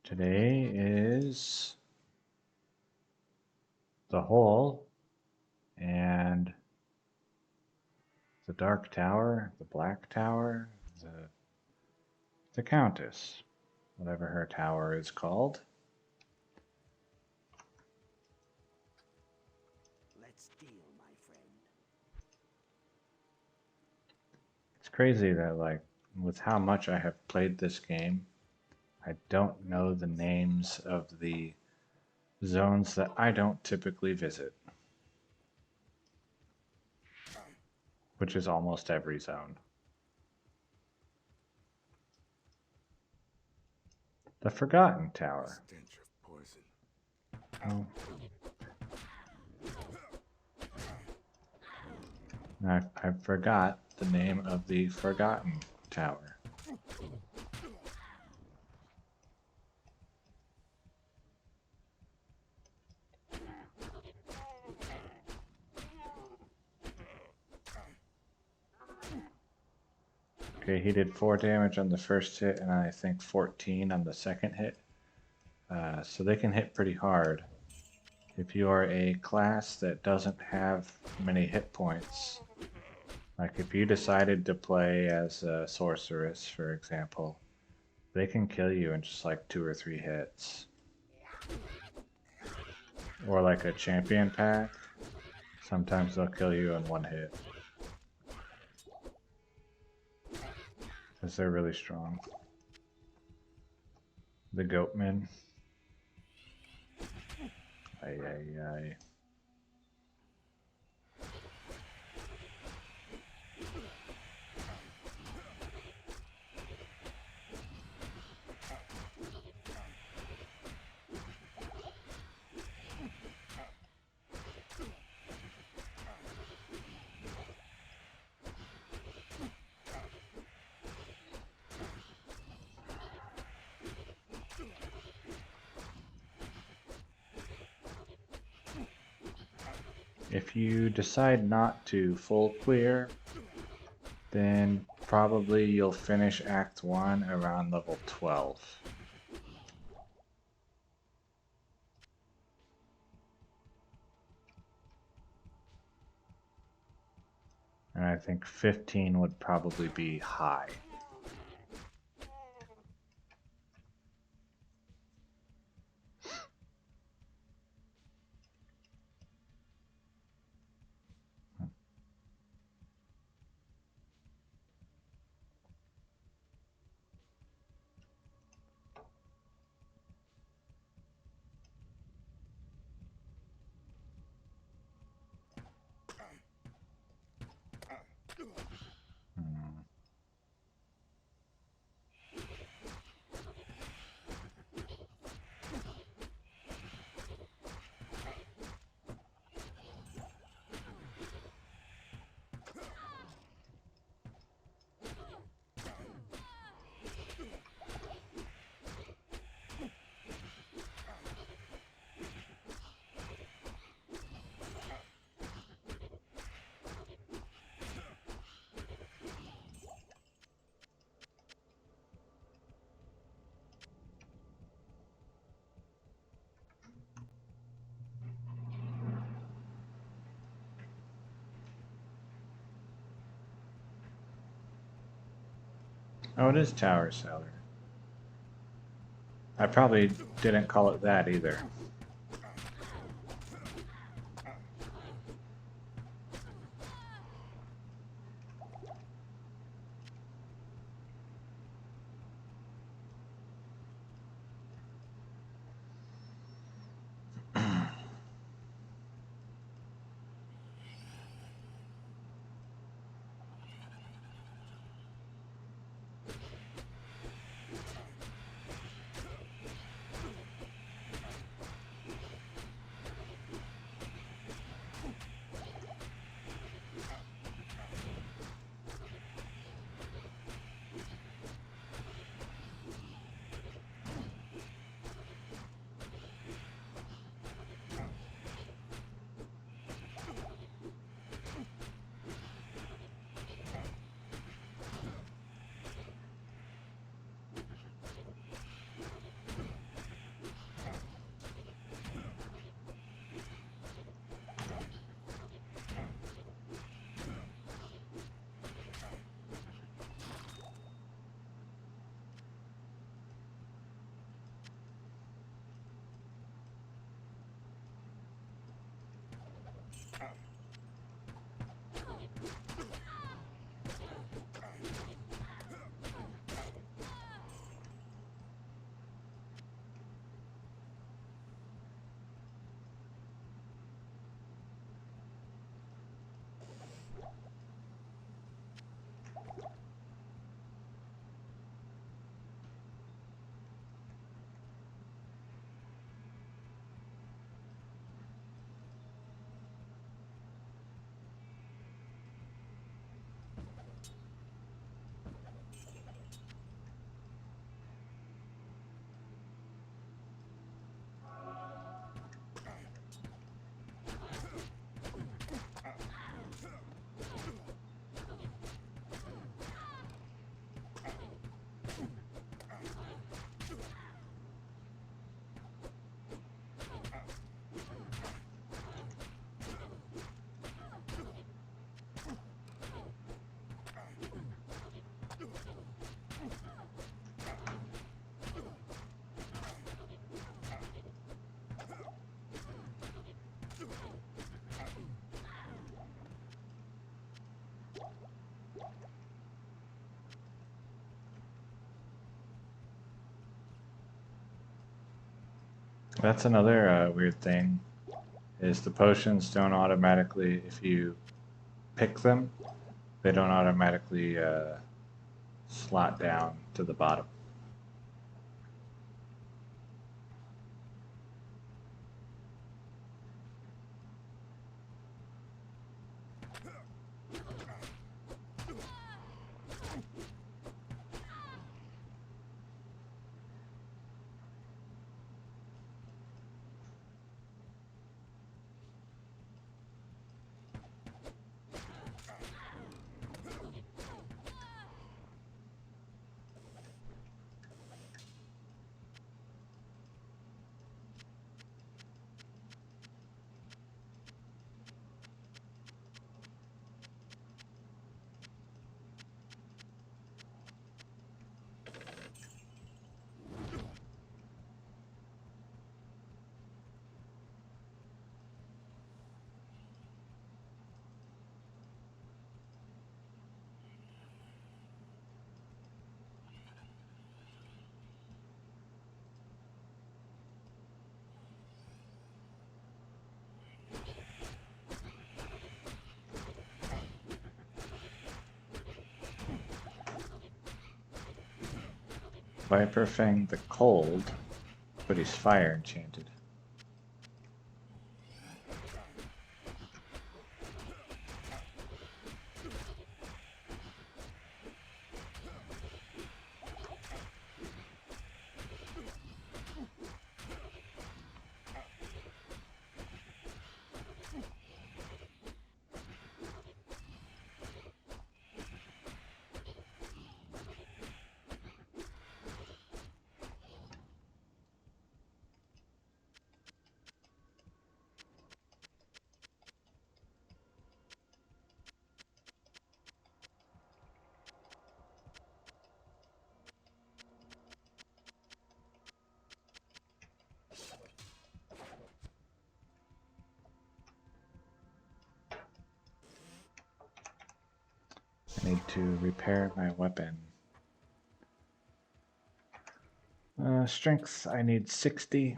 Today is the Hole and the Dark Tower, the Black Tower, the Countess, whatever her tower is called. Let's deal, my friend. It's crazy that, like, with how much I have played this game, I don't know the names of the zones that I don't typically visit, which is almost every zone. The Forgotten Tower. Stench of poison. Oh. I forgot the name of the Forgotten Tower. Okay, he did 4 damage on the first hit, and I think 14 on the second hit. So they can hit pretty hard. If you are a class that doesn't have many hit points, like if you decided to play as a sorceress, for example, they can kill you in just like 2 or 3 hits. Or like a champion pack, sometimes they'll kill you in 1 hit. Because they're really strong. The Goatmen. Ay, ay, ay. If you decide not to full clear, then probably you'll finish Act 1 around level 12. And I think 15 would probably be high. Hmm. Oh, it is Tower Cellar. I probably didn't call it that either. That's another weird thing, is the potions don't automatically, if you pick them, they don't automatically slot down to the bottom. Viper Fang the Cold, but he's fire enchanted. I need to repair my weapon. Strength, I need 60.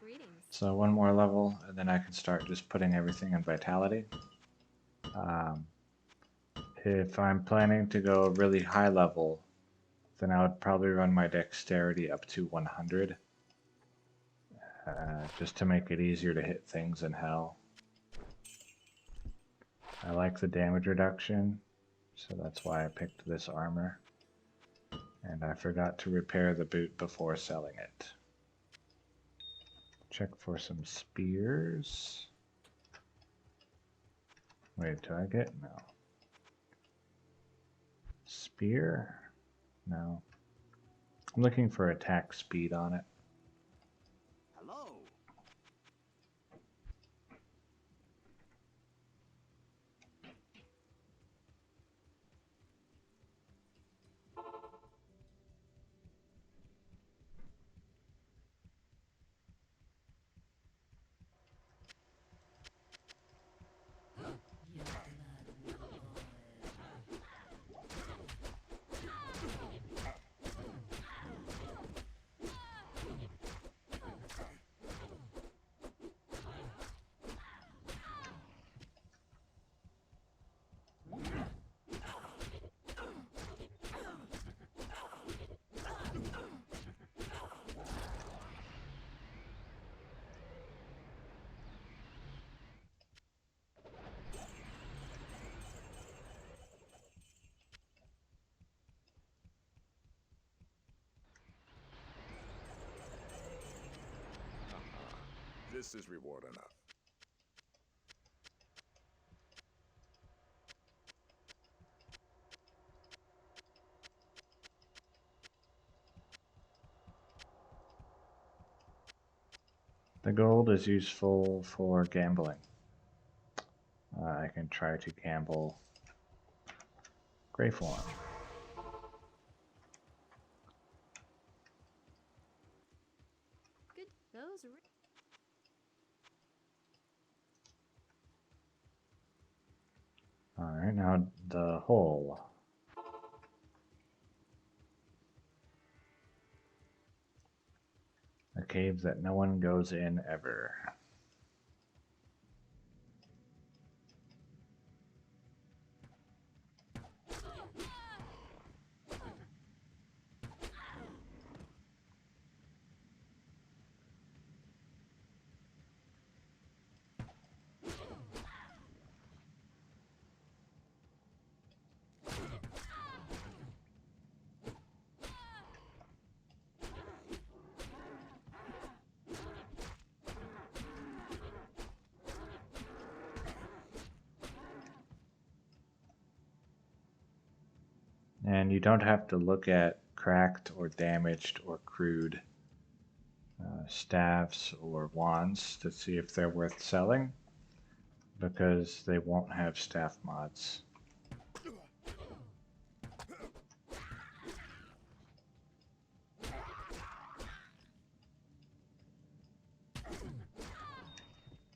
Greetings. So one more level, and then I can start just putting everything in Vitality. Um, if I'm planning to go really high level, then I would probably run my Dexterity up to 100, just to make it easier to hit things in hell. I like the damage reduction, so that's why I picked this armor. And I forgot to repair the boot before selling it. Check for some spears. Wait, do I get? No. Spear? No. I'm looking for attack speed on it. Hello. Your blood will boil. This is reward enough. The gold is useful for gambling. I can try to gamble Grey Form. Good. Those. Alright, now the hole. I cave that no one goes in ever. And you don't have to look at cracked or damaged or crude staffs or wands to see if they're worth selling, because they won't have staff mods.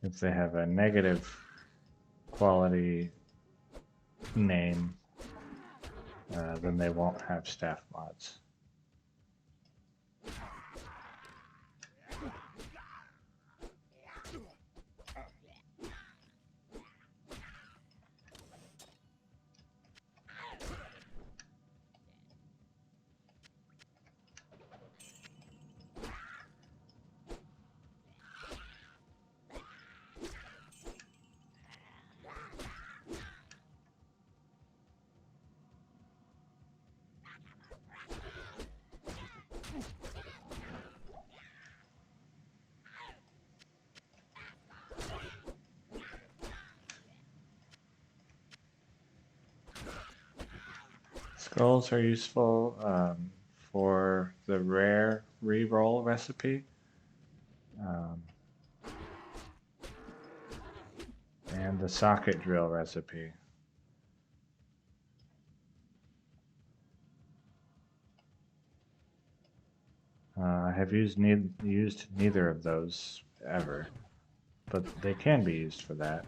If they have a negative quality name, then they won't have staff mods. Skulls are useful for the rare reroll recipe. And the socket drill recipe. I have used neither of those ever, but they can be used for that.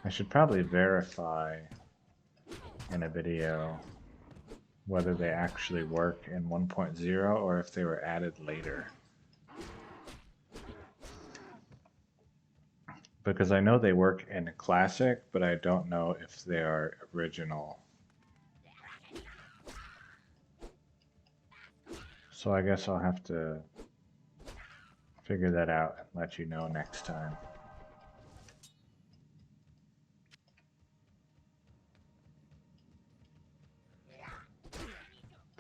I should probably verify in a video whether they actually work in 1.0 or if they were added later. Because I know they work in Classic, but I don't know if they are original. So I guess I'll have to figure that out and let you know next time.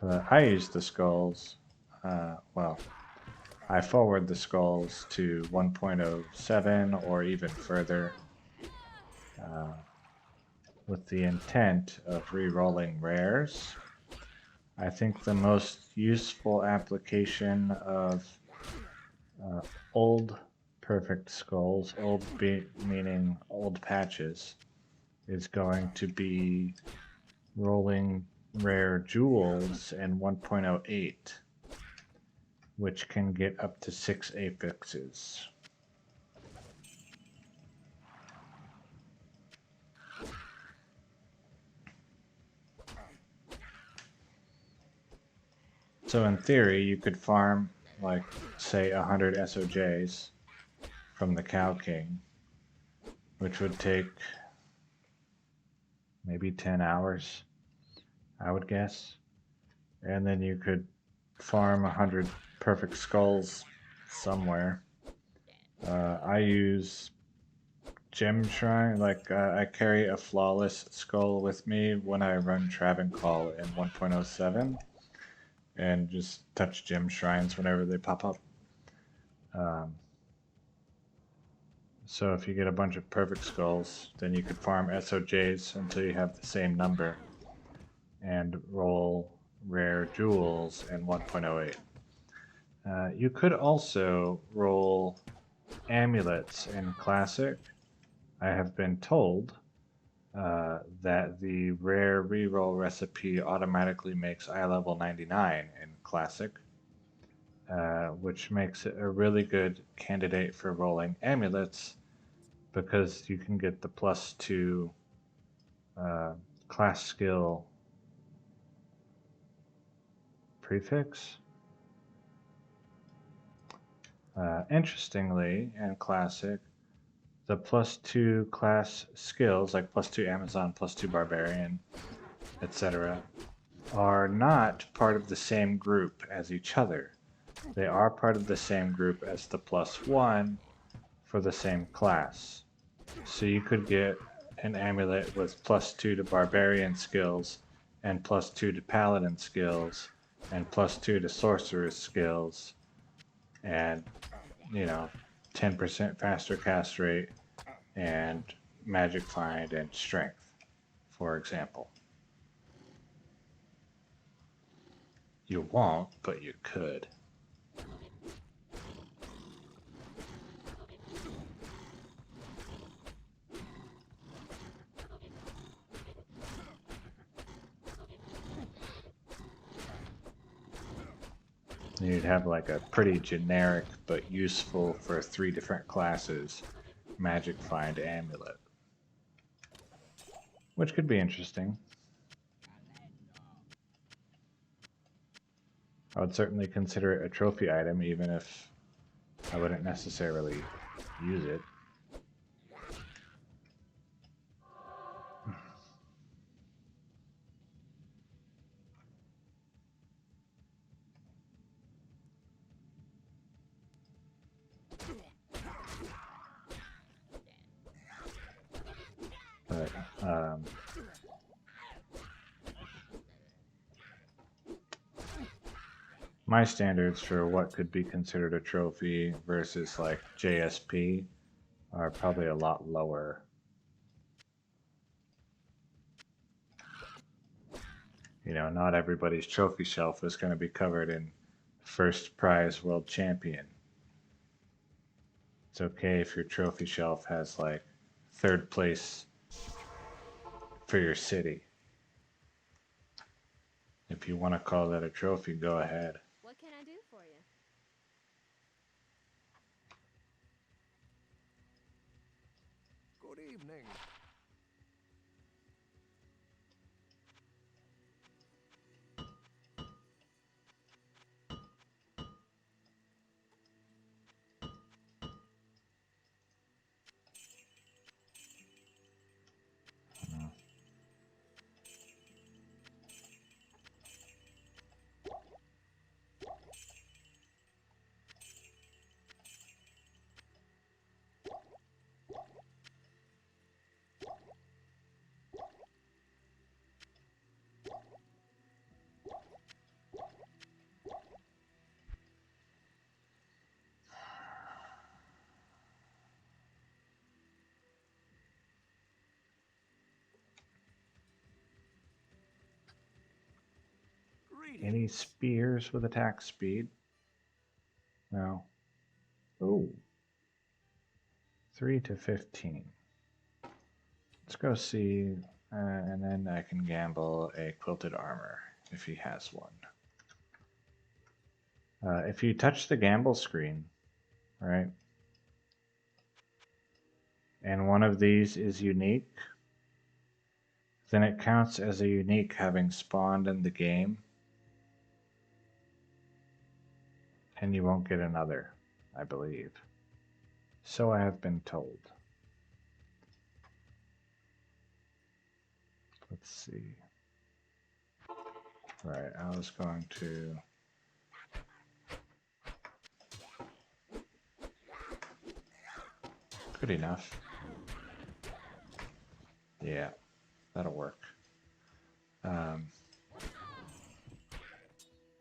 But I use the skulls, well, I forward the skulls to 1.07 or even further with the intent of re-rolling rares. I think the most useful application of old perfect skulls, meaning old patches, is going to be rolling rare jewels in 1.08, which can get up to 6 apexes. So in theory, you could farm, like, say, 100 SOJs from the Cow King, which would take maybe 10 hours, I would guess. And then you could farm 100 perfect skulls somewhere. I use gem shrine, like I carry a flawless skull with me when I run Travancore in 1.07, and just touch gem shrines whenever they pop up. So if you get a bunch of perfect skulls, then you could farm SOJs until you have the same number and roll rare jewels in 1.08. You could also roll amulets in Classic. I have been told that the rare reroll recipe automatically makes eye level 99 in Classic, which makes it a really good candidate for rolling amulets because you can get the +2 class skill prefix. Interestingly and classic, the +2 class skills, like +2 Amazon, +2 Barbarian, etc., are not part of the same group as each other. They are part of the same group as the +1 for the same class. So you could get an amulet with +2 to Barbarian skills, and +2 to Paladin skills, and +2 to Sorcerer's skills, and, 10% faster cast rate, and Magic Find and Strength, for example. You won't, but you could. You'd have like a pretty generic but useful for 3 different classes Magic Find Amulet, which could be interesting. I would certainly consider it a trophy item, even if I wouldn't necessarily use it. But my standards for what could be considered a trophy versus like JSP are probably a lot lower. Not everybody's trophy shelf is going to be covered in first prize world champion. It's okay if your trophy shelf has like 3rd place for your city. If you want to call that a trophy, go ahead. What can I do for you? Good evening. Any spears with attack speed? No. Oh. 3 to 15. Let's go see, and then I can gamble a quilted armor if he has one. If you touch the gamble screen, right, and one of these is unique, then it counts as a unique having spawned in the game, and you won't get another, I believe. So I have been told. Let's see. Right, I was going to... Good enough. Yeah, that'll work.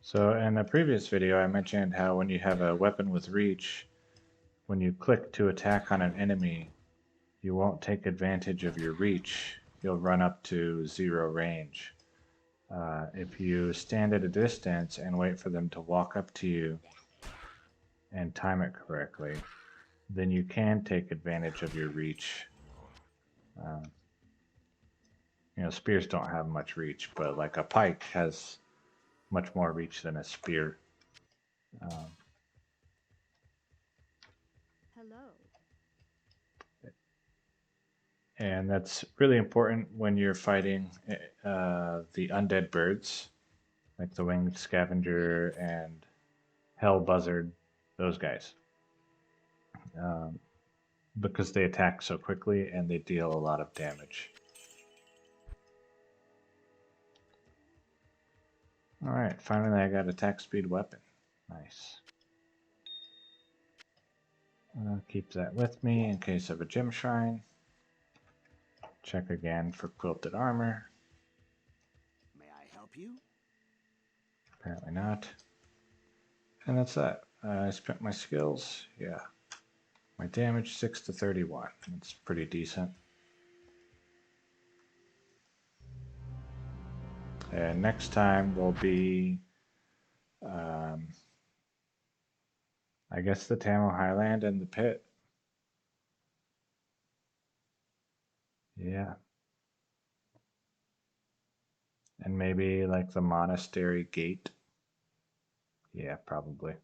So in a previous video, I mentioned how when you have a weapon with reach, when you click to attack on an enemy, you won't take advantage of your reach. You'll run up to 0 range. If you stand at a distance and wait for them to walk up to you and time it correctly, then you can take advantage of your reach. Spears don't have much reach, but like a pike has much more reach than a spear. Hello. And that's really important when you're fighting the undead birds, like the winged scavenger and hell buzzard, those guys. because they attack so quickly and they deal a lot of damage. Alright, finally I got attack speed weapon. Nice. I'll keep that with me in case of a gem shrine. Check again for quilted armor. May I help you? Apparently not. And that's that. I spent my skills. Yeah. My damage 6 to 31. That's pretty decent. And next time will be, I guess, the Tamil Highland and the pit. Yeah. And maybe like the monastery gate. Yeah, probably.